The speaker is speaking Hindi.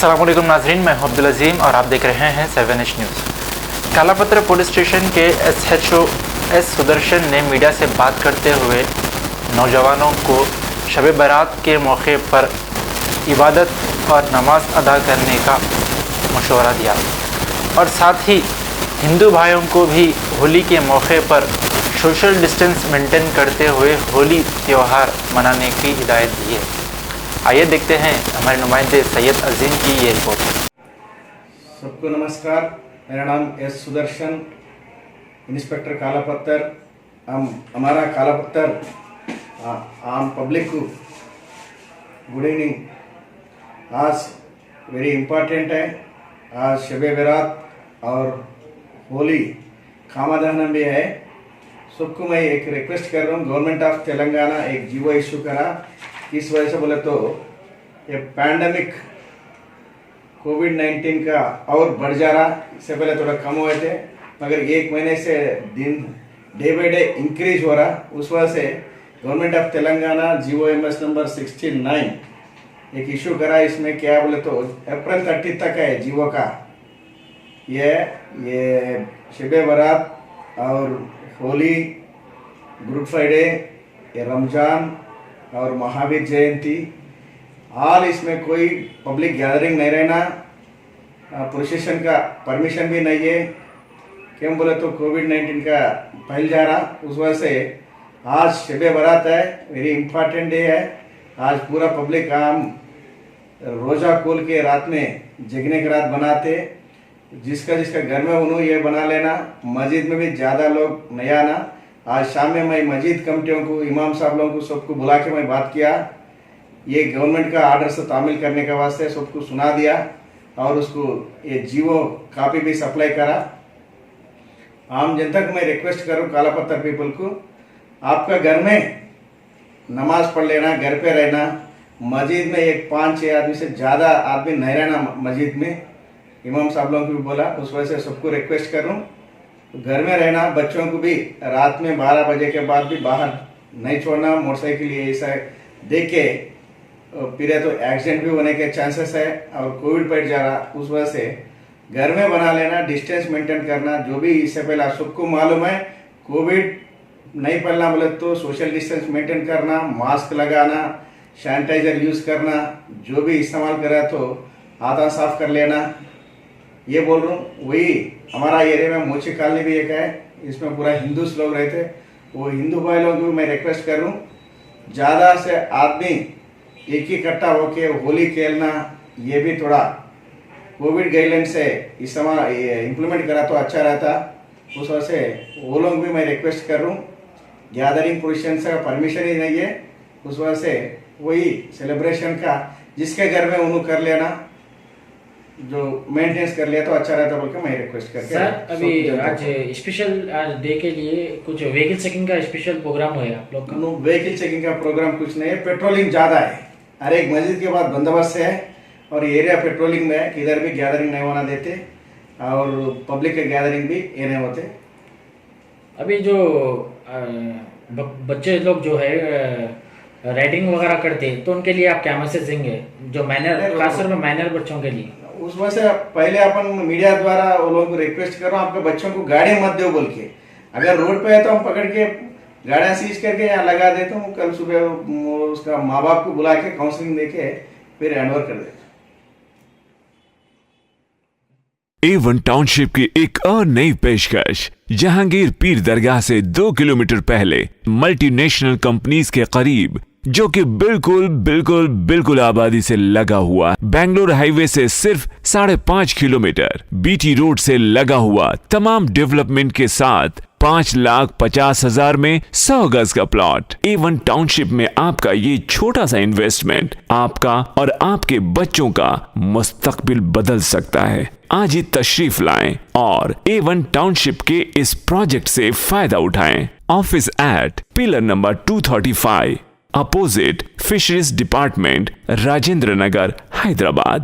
अस्सलामुअलैकुम नाज़रीन, मैं हूं अब्दुल अज़ीम और आप देख रहे हैं 7H news. Kalapatthar police station के SHO सुदर्शन ने मीडिया से बात करते हुए नौजवानों को शब बारात के मौके पर इबादत और नमाज अदा करने का मशवरा दिया और साथ ही हिंदू भाइयों को भी होली के मौके पर सोशल डिस्टेंस मेंटेन करते हुए होली त्यौहार मनाने की हिदायत दी है। आइए देखते हैं हमारे नुमाइंदे सैयद अजीम की ये रिपोर्ट। सबको नमस्कार, मेरा नाम सुदर्शन, इंस्पेक्टर कालापत्थर। हमारा कालापत्थर आम पब्लिक को गुड इवनिंग। आज वेरी इम्पॉर्टेंट है, आज शब बारात और होली खामादहनम भी है। सबको मैं एक रिक्वेस्ट कर रहा हूँ, गवर्नमेंट ऑफ तेलंगाना एक जीवो इशू करा। किस वजह से बोले तो ये पैंडमिक कोविड-19 का और बढ़ जा रहा। इससे पहले थोड़ा कम हुए थे, मगर एक महीने से दिन डे बाई डे इंक्रीज हो रहा। उस वजह से government of Telangana GOMS number 69 एक इशू करा। इसमें क्या बोले तो अप्रैल 30 तक है जीवो का। ये शब बारात और होली, गुड फ्राइडे, ये रमजान और महावीर जयंती, ऑल इसमें कोई पब्लिक गैदरिंग नहीं रहना। प्रोसेशन का परमिशन भी नहीं है। क्यों बोले तो कोविड-19 का फैल जा रहा। उस वजह से आज शब बारात है, वेरी इम्पॉर्टेंट डे है। आज पूरा पब्लिक हम रोज़ा खोल के रात में जगने की रात बनाते। जिसका घर में उन्होंने ये बना लेना। मस्जिद में भी ज़्यादा लोग नहीं आना। आज शाम में मैं मस्जिद कमेटियों को, इमाम साहब लोगों को, सबको बुला के मैं बात किया। ये गवर्नमेंट का आर्डर से तामील करने के वास्ते सबको सुना दिया और उसको ये जीवो कापी भी सप्लाई करा। आम जनता को मैं रिक्वेस्ट करूँ, कालापत्थर पीपल को, आपका घर में नमाज पढ़ लेना, घर पे रहना। मस्जिद में एक 5-6 आदमी से ज़्यादा आदमी नहीं रहना मस्जिद में। इमाम साहब लोगों को भी बोला। उस वजह से सबको रिक्वेस्ट करूँ, घर में रहना। बच्चों को भी रात में 12 बजे के बाद भी बाहर नहीं छोड़ना। मोटरसाइकिल ये ऐसा देख के फिर तो एक्सीडेंट भी होने के चांसेस है और कोविड बढ़ जा रहा। उस वजह से घर में बना लेना, डिस्टेंस मेंटेन करना। जो भी इससे पहले सबको मालूम है, कोविड नहीं फैलना बोले तो सोशल डिस्टेंस मेंटेन करना, मास्क लगाना, सैनिटाइजर यूज़ करना। जो भी इस्तेमाल करा तो हाथ साफ कर लेना। ये बोल रहा हूँ। वही हमारा एरिया में मोची कॉलोनी भी एक है, इसमें पूरा हिंदूस लोग रहते। वो हिंदू भाई लोगों को भी मैं रिक्वेस्ट कर रहा हूँ, ज़्यादा से आदमी एक ही इकट्ठा होके होली खेलना, ये भी थोड़ा कोविड गाइडलाइन से इस समय इम्प्लीमेंट करा तो अच्छा रहता। उस वजह से वो लोग भी मैं रिक्वेस्ट कर रहा हूँ। गैदरिंग पोजिशन से परमिशन ही नहीं है। उस वजह से वही सेलिब्रेशन का जिसके घर में उन्होंने कर लेना, जो मेंटेनेंस कर लिया तो अच्छा रहता बोल के मैं रिक्वेस्ट करके। सर, अभी आज स्पेशल डे के लिए कुछ व्हीकल चेकिंग का स्पेशल प्रोग्राम है आप लोग का? व्हीकल चेकिंग का प्रोग्राम कुछ नहीं है, पेट्रोलिंग ज़्यादा है। हर एक मस्जिद के बाद बंदोबस्त है और एरिया पेट्रोलिंग में है, किधर भी गैदरिंग नहीं होना देते और पब्लिक के गैदरिंग भी ये नहीं होते। अभी जो बच्चे लोग जो है राइडिंग वगैरह करते तो उनके लिए आप क्या मैसेज देंगे, जो माइनर, खासतौर में माइनर बच्चों के लिए? उस वजह से पहले अपन मीडिया द्वारा वो लोगों को रिक्वेस्ट करो, आपके बच्चों को गाड़ी मत दो बोल के। अगर रोड पे है तो हम पकड़ के गाड़ियाँ सीज करके यहाँ लगा देता हूँ। कल सुबह उसका माँ बाप को बुला के काउंसलिंग देके फिर हैंडओवर कर देते। A1 टाउनशिप की एक और नई पेशकश। जहांगीर पीर दरगाह से 2 किलोमीटर पहले मल्टीनेशनल कंपनीज के करीब, जो कि बिल्कुल आबादी से लगा हुआ, बेंगलोर हाईवे से सिर्फ 5.5 किलोमीटर, BT रोड से लगा हुआ, तमाम डेवलपमेंट के साथ 5,50,000 में 100 गज का प्लॉट। A1 टाउनशिप में आपका ये छोटा सा इन्वेस्टमेंट आपका और आपके बच्चों का मुस्तकबिल बदल सकता है। आज ही तशरीफ लाएं और A1 टाउनशिप के इस प्रोजेक्ट से फायदा उठाएं। Office at pillar number 235, opposite fisheries department, Rajendra Nagar, Hyderabad.